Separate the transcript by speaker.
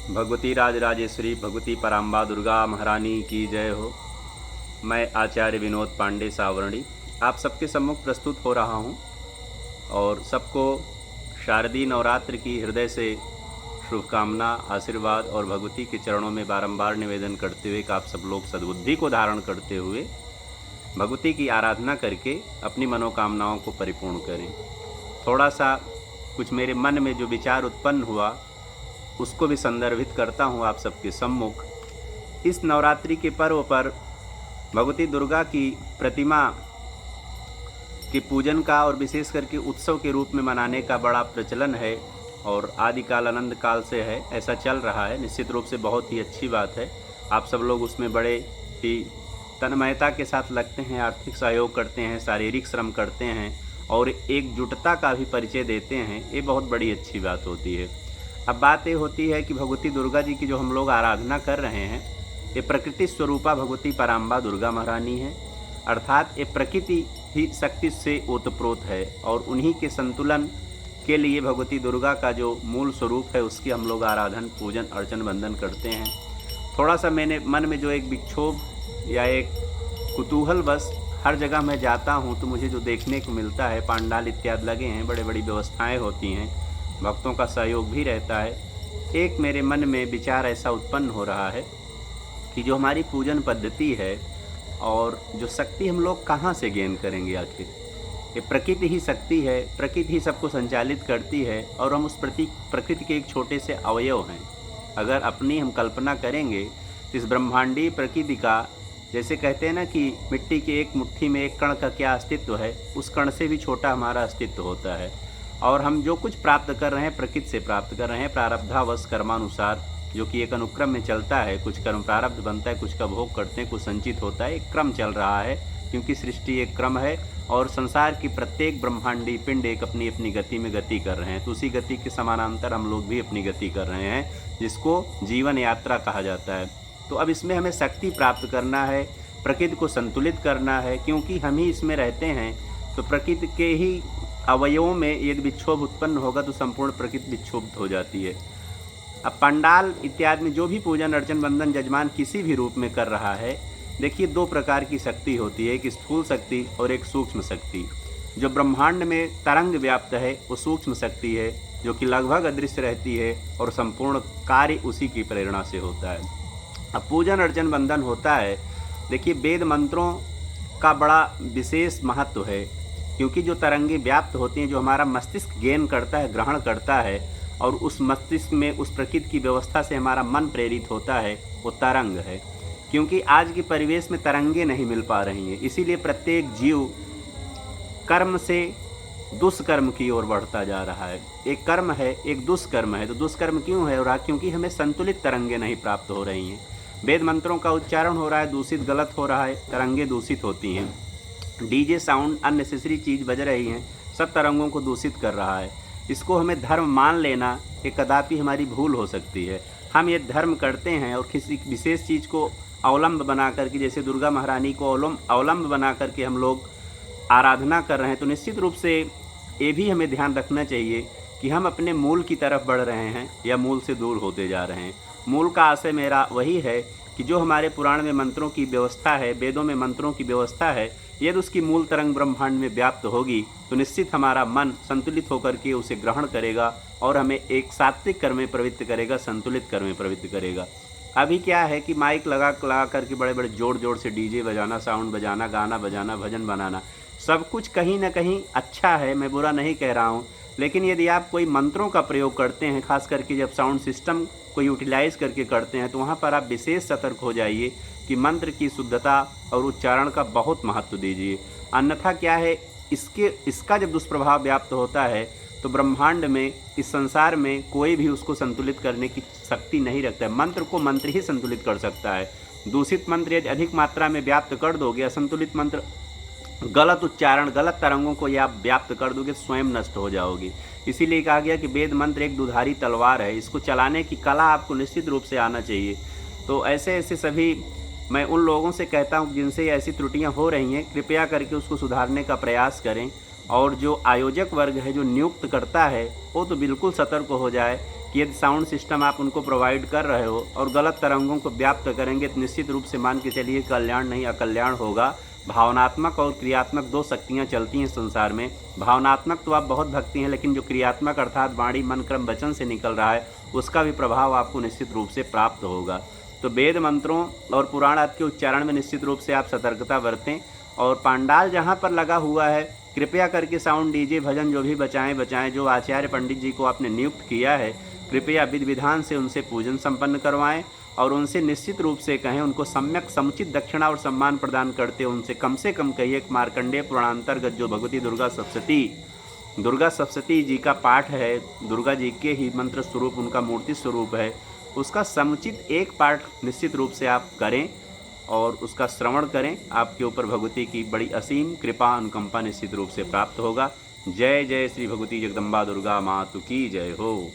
Speaker 1: भगवती राजराजेश्वरी भगवती पराम्बा दुर्गा महारानी की जय हो। मैं आचार्य विनोद पांडे सावरणी आप सबके सम्मुख प्रस्तुत हो रहा हूं और सबको शारदीय नवरात्र की हृदय से शुभकामना, आशीर्वाद और भगवती के चरणों में बारंबार निवेदन करते हुए कि आप सब लोग सद्बुद्धि को धारण करते हुए भगवती की आराधना करके अपनी मनोकामनाओं को परिपूर्ण करें। थोड़ा सा कुछ मेरे मन में जो विचार उत्पन्न हुआ उसको भी संदर्भित करता हूँ आप सबके सम्मुख। इस नवरात्रि के पर्व पर भगवती दुर्गा की प्रतिमा के पूजन का और विशेष करके उत्सव के रूप में मनाने का बड़ा प्रचलन है और आदिकाल अनंत काल से है, ऐसा चल रहा है। निश्चित रूप से बहुत ही अच्छी बात है। आप सब लोग उसमें बड़े ही तन्मयता के साथ लगते हैं, आर्थिक सहयोग करते हैं, शारीरिक श्रम करते हैं और एकजुटता का भी परिचय देते हैं। ये बहुत बड़ी अच्छी बात होती है। अब बात ये होती है कि भगवती दुर्गा जी की जो हम लोग आराधना कर रहे हैं, ये प्रकृति स्वरूपा भगवती पराम्बा दुर्गा महारानी है, अर्थात ये प्रकृति ही शक्ति से ओतप्रोत है और उन्हीं के संतुलन के लिए भगवती दुर्गा का जो मूल स्वरूप है उसकी हम लोग आराधन, पूजन, अर्चन, वंदन करते हैं। थोड़ा सा मैंने मन में जो एक विक्षोभ या एक कुतूहल बस, हर जगह मैं जाता हूँ तो मुझे जो देखने को मिलता है, पांडाल इत्यादि लगे हैं, बड़े बड़ी व्यवस्थाएं होती हैं, भक्तों का सहयोग भी रहता है। एक मेरे मन में विचार ऐसा उत्पन्न हो रहा है कि जो हमारी पूजन पद्धति है और जो शक्ति हम लोग कहाँ से गेन करेंगे आखिर। ये प्रकृति ही शक्ति है, प्रकृति ही सबको संचालित करती है और हम उस प्रकृति के एक छोटे से अवयव हैं। अगर अपनी हम कल्पना करेंगे तो इस ब्रह्मांडीय प्रकृति का, जैसे कहते हैं ना कि मिट्टी के एक मुट्ठी में एक कण का क्या अस्तित्व है, उस कण से भी छोटा हमारा अस्तित्व होता है। और हम जो कुछ प्राप्त कर रहे हैं प्रकृति से प्राप्त कर रहे हैं, प्रारब्धावश कर्मानुसार, जो कि एक अनुक्रम में चलता है। कुछ कर्म प्रारब्ध बनता है, कुछ का भोग करते हैं, कुछ संचित होता है, एक क्रम चल रहा है, क्योंकि सृष्टि एक क्रम है और संसार की प्रत्येक ब्रह्मांडी पिंड एक अपनी अपनी गति में गति कर रहे हैं। तो उसी गति के समानांतर हम लोग भी अपनी गति कर रहे हैं, जिसको जीवन यात्रा कहा जाता है। तो अब इसमें हमें शक्ति प्राप्त करना है, प्रकृति को संतुलित करना है, क्योंकि हम ही इसमें रहते हैं। तो प्रकृति के ही अवयवों में यदि विक्षोभ उत्पन्न होगा तो संपूर्ण प्रकृति विक्षोभित हो जाती है। अब पंडाल इत्यादि में जो भी पूजन, अर्चन, वंदन जजमान किसी भी रूप में कर रहा है, देखिए दो प्रकार की शक्ति होती है, एक स्थूल शक्ति और एक सूक्ष्म शक्ति। जो ब्रह्मांड में तरंग व्याप्त है वो सूक्ष्म शक्ति है, जो कि लगभग अदृश्य रहती है और संपूर्ण कार्य उसी की प्रेरणा से होता है। अब पूजन, अर्चन, वंदन होता है, देखिए वेद मंत्रों का बड़ा विशेष महत्व है, क्योंकि जो तरंगे व्याप्त होती हैं, जो हमारा मस्तिष्क गेन करता है, ग्रहण करता है और उस मस्तिष्क में उस प्रकृति की व्यवस्था से हमारा मन प्रेरित होता है, वो तरंग है। क्योंकि आज के परिवेश में तरंगे नहीं मिल पा रही हैं, इसीलिए प्रत्येक जीव कर्म से दुष्कर्म की ओर बढ़ता जा रहा है। एक कर्म है, एक दुष्कर्म है। तो दुष्कर्म क्यों है हो रहा? क्योंकि हमें संतुलित तरंगे नहीं प्राप्त हो रही हैं। वेद मंत्रों का उच्चारण हो रहा है, दूषित, गलत हो रहा है, तरंगे दूषित होती हैं। डीजे साउंड अननेसेसरी चीज़ बज रही हैं, सब तरंगों को दूषित कर रहा है। इसको हमें धर्म मान लेना ये कदापि हमारी भूल हो सकती है। हम ये धर्म करते हैं और किसी विशेष चीज़ को अवलंब बना करके, जैसे दुर्गा महारानी को अवलंब बना करके हम लोग आराधना कर रहे हैं, तो निश्चित रूप से ये भी हमें ध्यान रखना चाहिए कि हम अपने मूल की तरफ बढ़ रहे हैं या मूल से दूर होते जा रहे हैं। मूल का आशय मेरा वही है कि जो हमारे पुराण में मंत्रों की व्यवस्था है, वेदों में मंत्रों की व्यवस्था है, यदि उसकी मूल तरंग ब्रह्मांड में व्याप्त होगी तो निश्चित हमारा मन संतुलित होकर के उसे ग्रहण करेगा और हमें एक सात्विक कर्म में प्रवृत्त करेगा, संतुलित कर्म में प्रवृत्त करेगा। अभी क्या है कि माइक लगा करके बड़े बड़े जोर जोर से डीजे बजाना, साउंड बजाना, गाना बजाना, भजन बनाना, सब कुछ कहीं ना कहीं अच्छा है, मैं बुरा नहीं कह रहा हूँ। लेकिन यदि आप कोई मंत्रों का प्रयोग करते हैं, खास करके जब साउंड सिस्टम को यूटिलाइज करके करते हैं, तो वहाँ पर आप विशेष सतर्क हो जाइए कि मंत्र की शुद्धता और उच्चारण का बहुत महत्व दीजिए। अन्यथा क्या है, इसका जब दुष्प्रभाव व्याप्त होता है तो ब्रह्मांड में, इस संसार में कोई भी उसको संतुलित करने की शक्ति नहीं रखता है। मंत्र को मंत्र ही संतुलित कर सकता है। दूषित मंत्र यदि अधिक मात्रा में व्याप्त कर दोगे, असंतुलित मंत्र, गलत उच्चारण, गलत तरंगों को या व्याप्त कर दोगे, स्वयं नष्ट हो जाओगे। इसीलिए कहा गया कि वेद मंत्र एक दुधारी तलवार है, इसको चलाने की कला आपको निश्चित रूप से आना चाहिए। तो ऐसे सभी मैं उन लोगों से कहता हूँ जिनसे ऐसी त्रुटियाँ हो रही हैं, कृपया करके उसको सुधारने का प्रयास करें। और जो आयोजक वर्ग है, जो नियुक्त करता है, वो तो बिल्कुल सतर्क हो जाए कि यदि साउंड सिस्टम आप उनको प्रोवाइड कर रहे हो और गलत तरंगों को व्याप्त करेंगे तो निश्चित रूप से मान के चलिए कल्याण नहीं अकल्याण होगा। भावनात्मक और क्रियात्मक दो शक्तियाँ चलती हैं संसार में। भावनात्मक तो आप बहुत भक्ति हैं, लेकिन जो क्रियात्मक अर्थात वाणी मन क्रम वचन से निकल रहा है उसका भी प्रभाव आपको निश्चित रूप से प्राप्त होगा। तो वेद मंत्रों और पुराण आदि के उच्चारण में निश्चित रूप से आप सतर्कता बरतें। और पांडाल जहाँ पर लगा हुआ है कृपया करके साउंड डीजे भजन जो भी बचाएं। जो आचार्य पंडित जी को आपने नियुक्त किया है कृपया विधि विधान से उनसे पूजन संपन्न करवाएं और उनसे निश्चित रूप से कहें, उनको सम्यक समुचित दक्षिणा और सम्मान प्रदान करते उनसे कम से कम कहिए मार्कंडेय पुराणांतर्गत जो भगवती दुर्गा सप्तशती जी का पाठ है, दुर्गा जी के ही मंत्र स्वरूप उनका मूर्ति स्वरूप है, उसका समुचित एक पाठ निश्चित रूप से आप करें और उसका श्रवण करें। आपके ऊपर भगवती की बड़ी असीम कृपा अनुकंपा निश्चित रूप से प्राप्त होगा। जय जय श्री भगवती जगदम्बा दुर्गा मातु की जय हो।